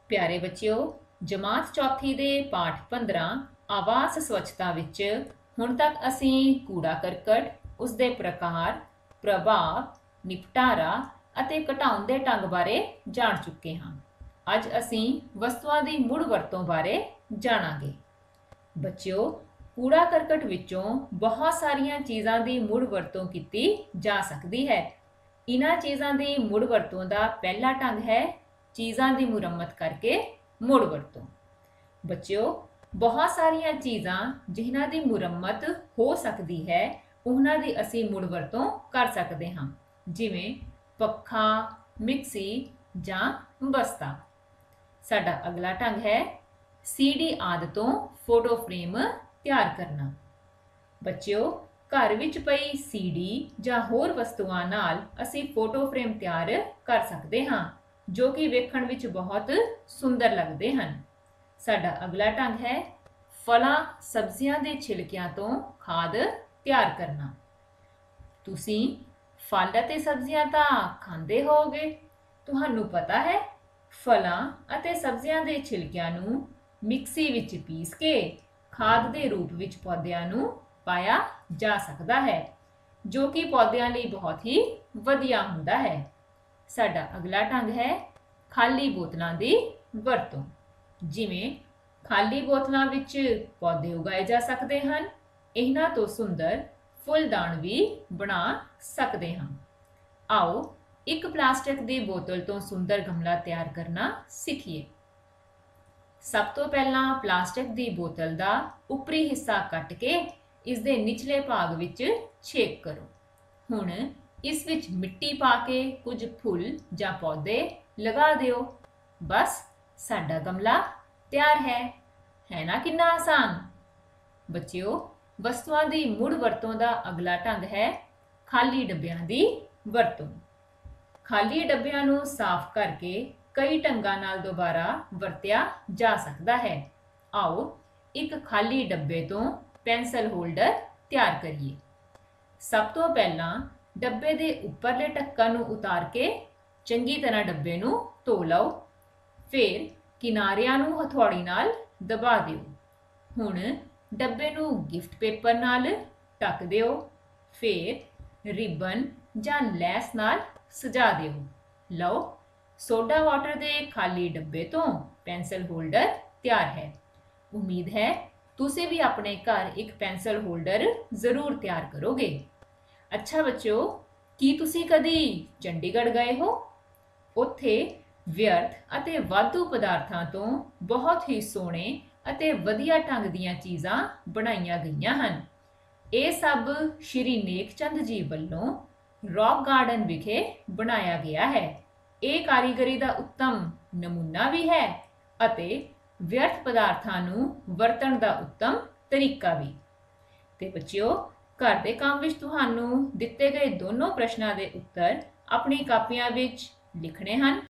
प्यारे बच्चों, जमात चौथी दे पाठ 15 आवास स्वच्छता विच हुण तक असीं कूड़ा करकट, उसके प्रकार, प्रभाव, निपटारा ਅਤੇ ਘਟਾਉਣ ਦੇ ਢੰਗ ਬਾਰੇ ਜਾਣ ਚੁੱਕੇ ਹਾਂ। ਅੱਜ ਅਸੀਂ ਵਸਤੂਆਂ ਦੀ ਮੁੜ ਵਰਤੋਂ ਬਾਰੇ ਜਾਣਾਂਗੇ। ਬੱਚਿਓ, ਕੂੜਾ ਕਰਕਟ ਵਿੱਚੋਂ ਬਹੁਤ ਸਾਰੀਆਂ ਚੀਜ਼ਾਂ ਦੀ ਮੁੜ ਵਰਤੋਂ ਕੀਤੀ ਜਾ ਸਕਦੀ ਹੈ। ਇਹਨਾਂ ਚੀਜ਼ਾਂ ਦੀ ਮੁੜ ਵਰਤੋਂ ਦਾ ਪਹਿਲਾ ਢੰਗ ਹੈ ਚੀਜ਼ਾਂ ਦੀ ਮੁਰੰਮਤ ਕਰਕੇ ਮੁੜ ਵਰਤੋਂ। ਬੱਚਿਓ, ਬਹੁਤ ਸਾਰੀਆਂ ਚੀਜ਼ਾਂ ਜਿਨ੍ਹਾਂ ਦੀ ਮੁਰੰਮਤ ਹੋ ਸਕਦੀ ਹੈ ਉਹਨਾਂ ਦੀ ਅਸੀਂ ਮੁੜ ਵਰਤੋਂ ਕਰ ਸਕਦੇ ਹਾਂ, ਜਿਵੇਂ ਪੱਖਾ, ਮਿਕਸੀ ਜਾਂ ਬਸਤਾ। ਸਾਡਾ ਅਗਲਾ ਢੰਗ ਹੈ CD ਆਦਿ ਤੋਂ ਫੋਟੋ ਫਰੇਮ ਤਿਆਰ ਕਰਨਾ। ਬੱਚਿਓ, ਘਰ ਵਿੱਚ ਪਈ CD ਜਾਂ ਹੋਰ ਵਸਤੂਆਂ ਨਾਲ ਅਸੀਂ ਫੋਟੋ ਫਰੇਮ ਤਿਆਰ ਕਰ ਸਕਦੇ ਹਾਂ ਜੋ ਕਿ ਵੇਖਣ ਵਿੱਚ ਬਹੁਤ ਸੁੰਦਰ ਲੱਗਦੇ ਹਨ। ਸਾਡਾ ਅਗਲਾ ਢੰਗ ਹੈ ਫਲਾਂ ਸਬਜ਼ੀਆਂ ਦੇ ਛਿਲਕਿਆਂ ਤੋਂ ਖਾਦ ਤਿਆਰ ਕਰਨਾ। ਤੁਸੀਂ ਫਲ ਅਤੇ ਸਬਜ਼ੀਆਂ ਤਾਂ ਖਾਂਦੇ ਹੋਵੋਗੇ। ਤੁਹਾਨੂੰ ਪਤਾ ਹੈ ਫਲਾਂ ਅਤੇ ਸਬਜ਼ੀਆਂ ਦੇ ਛਿਲਕਿਆਂ ਨੂੰ ਮਿਕਸੀ ਵਿੱਚ ਪੀਸ ਕੇ ਖਾਦ ਦੇ ਰੂਪ ਵਿੱਚ ਪੌਦਿਆਂ ਨੂੰ ਪਾਇਆ ਜਾ ਸਕਦਾ ਹੈ, ਜੋ ਕਿ ਪੌਦਿਆਂ ਲਈ ਬਹੁਤ ਹੀ ਵਧੀਆ ਹੁੰਦਾ ਹੈ। ਸਾਡਾ ਅਗਲਾ ਢੰਗ ਹੈ ਖਾਲੀ ਬੋਤਲਾਂ ਦੀ ਵਰਤੋਂ। ਜਿਵੇਂ ਖਾਲੀ ਬੋਤਲਾਂ ਵਿੱਚ ਪੌਦੇ ਉਗਾਏ ਜਾ ਸਕਦੇ ਹਨ। ਇਹਨਾਂ ਤੋਂ ਸੁੰਦਰ ਫੁੱਲਦਾਨ ਵੀ ਬਣਾ ਸਕਦੇ ਹਾਂ। ਆਓ ਇੱਕ ਪਲਾਸਟਿਕ ਦੀ ਬੋਤਲ ਤੋਂ ਸੁੰਦਰ ਗਮਲਾ ਤਿਆਰ ਕਰਨਾ ਸਿੱਖੀਏ। ਸਭ ਤੋਂ ਪਹਿਲਾਂ ਪਲਾਸਟਿਕ ਦੀ ਬੋਤਲ ਦਾ ਉੱਪਰੀ ਹਿੱਸਾ ਕੱਟ ਕੇ ਇਸ ਦੇ ਨਿਚਲੇ ਭਾਗ ਵਿੱਚ ਛੇਕ ਕਰੋ। ਹੁਣ ਇਸ ਵਿੱਚ ਮਿੱਟੀ ਪਾ ਕੇ ਕੁਝ ਫੁੱਲ ਜਾਂ ਪੌਦੇ ਲਗਾ ਦਿਓ। ਬਸ ਸਾਡਾ ਗਮਲਾ ਤਿਆਰ ਹੈ ਨਾ ਕਿੰਨਾ ਆਸਾਨ। ਬੱਚਿਓ, ਵਸਤੂਆਂ ਦੀ ਮੁੜ ਵਰਤੋਂ ਦਾ ਅਗਲਾ ਢੰਗ ਹੈ ਖਾਲੀ ਡੱਬਿਆਂ ਦੀ ਵਰਤੋਂ। ਖਾਲੀ ਡੱਬਿਆਂ ਨੂੰ ਸਾਫ਼ ਕਰਕੇ ਕਈ ਢੰਗਾਂ ਨਾਲ ਦੁਬਾਰਾ ਵਰਤਿਆ ਜਾ ਸਕਦਾ ਹੈ। ਆਓ ਇੱਕ ਖਾਲੀ ਡੱਬੇ ਤੋਂ ਪੈਨਸਲ ਹੋਲਡਰ ਤਿਆਰ ਕਰੀਏ। ਸਭ ਤੋਂ ਪਹਿਲਾਂ ਡੱਬੇ ਦੇ ਉੱਪਰਲੇ ਢੱਕਣ ਨੂੰ ਉਤਾਰ ਕੇ ਚੰਗੀ ਤਰ੍ਹਾਂ ਡੱਬੇ ਨੂੰ ਧੋ ਲਓ। ਫਿਰ ਕਿਨਾਰਿਆਂ ਨੂੰ ਹਥੌੜੀ ਨਾਲ ਦਬਾ ਦਿਓ। ਹੁਣ ਡੱਬੇ ਨੂੰ ਗਿਫਟ ਪੇਪਰ ਨਾਲ ਢੱਕ ਦਿਓ। ਫਿਰ ਰਿਬਨ ਜਾਂ ਲੈਸ ਨਾਲ ਸਜਾ ਦਿਓ। ਲਓ, ਸੋਡਾ ਵਾਟਰ ਦੇ ਖਾਲੀ ਡੱਬੇ ਤੋਂ ਪੈਨਸਲ ਹੋਲਡਰ ਤਿਆਰ ਹੈ। ਉਮੀਦ ਹੈ ਤੁਸੀਂ ਵੀ ਆਪਣੇ ਘਰ ਇੱਕ ਪੈਨਸਲ ਹੋਲਡਰ ਜ਼ਰੂਰ ਤਿਆਰ ਕਰੋਗੇ। ਅੱਛਾ ਬੱਚਿਓ, ਕੀ ਤੁਸੀਂ ਕਦੀ ਚੰਡੀਗੜ੍ਹ ਗਏ ਹੋ? ਉੱਥੇ ਵਿਅਰਥ ਅਤੇ ਵਾਧੂ ਪਦਾਰਥਾਂ ਤੋਂ ਬਹੁਤ ਹੀ ਸੋਹਣੇ ਅਤੇ ਵਧੀਆ ਢੰਗ ਦੀਆਂ ਚੀਜ਼ਾਂ ਬਣਾਈਆਂ ਗਈਆਂ ਹਨ। ਇਹ ਸਭ ਸ਼੍ਰੀ ਨੇਕ ਚੰਦ ਜੀ ਵੱਲੋਂ ਰੌਕ ਗਾਰਡਨ ਵਿਖੇ ਬਣਾਇਆ ਗਿਆ ਹੈ। ਇਹ ਕਾਰੀਗਰੀ ਦਾ ਉੱਤਮ ਨਮੂਨਾ ਵੀ ਹੈ ਅਤੇ ਵਿਅਰਥ ਪਦਾਰਥਾਂ ਨੂੰ ਵਰਤਣ ਦਾ ਉੱਤਮ ਤਰੀਕਾ ਵੀ। ਤੇ ਬੱਚਿਓ, ਘਰ ਦੇ ਕੰਮ ਵਿੱਚ ਤੁਹਾਨੂੰ ਦਿੱਤੇ ਗਏ ਦੋਨੋਂ ਪ੍ਰਸ਼ਨਾਂ ਦੇ ਉੱਤਰ ਆਪਣੀ ਕਾਪੀਆਂ ਵਿੱਚ ਲਿਖਣੇ ਹਨ।